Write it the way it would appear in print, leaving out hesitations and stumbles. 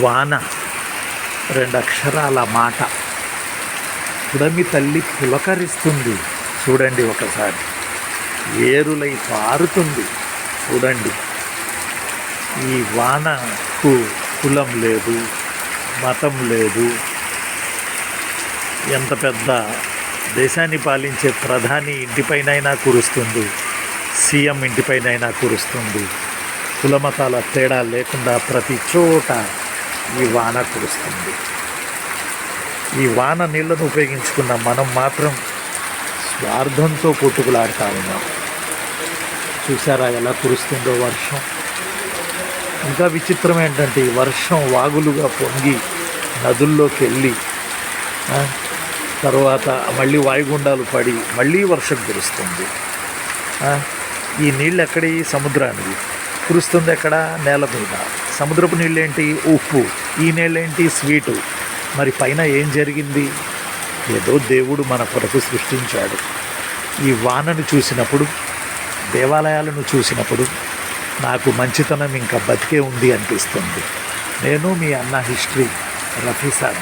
వాన 2 అక్షరాల మాట. పుడమి తల్లి పులకరిస్తుంది చూడండి ఒకసారి. ఏరులై పారుతుంది చూడండి. ఈ వానకు కులం లేదు, మతం లేదు. ఎంత పెద్ద దేశాన్ని పాలించే ప్రధాని ఇంటిపైనైనా కురుస్తుంది, సీఎం ఇంటిపైనైనా కురుస్తుంది. కులమతాల తేడా లేకుండా ప్రతి చోట ఈ వాన కురుస్తుంది. ఈ వాన నీళ్లను ఉపయోగించుకున్న మనం మాత్రం స్వార్థంతో కొట్టుకులాడుతూ ఉన్నాం. చూసారా ఎలా కురుస్తుందో వర్షం. ఇంకా విచిత్రం ఏంటంటే ఈ వర్షం వాగులుగా పొంగి నదుల్లోకి వెళ్ళి తర్వాత మళ్ళీ వాయుగుండాలు పడి మళ్ళీ వర్షం కురుస్తుంది. ఈ నీళ్ళు ఎక్కడి? సముద్రానికి కురుస్తుంది. ఎక్కడ? నేల మీద. సముద్రపు నీళ్ళేంటి? ఉప్పు. ఈ నీళ్ళేంటి? స్వీటు. మరి పైన ఏం జరిగింది? ఏదో దేవుడు మన కొరకు సృష్టించాడు. ఈ వానను చూసినప్పుడు, దేవాలయాలను చూసినప్పుడు నాకు మంచితనం ఇంకా బతికే ఉంది అనిపిస్తుంది. నేను మీ అన్న హిస్టరీ రఫీ సార్.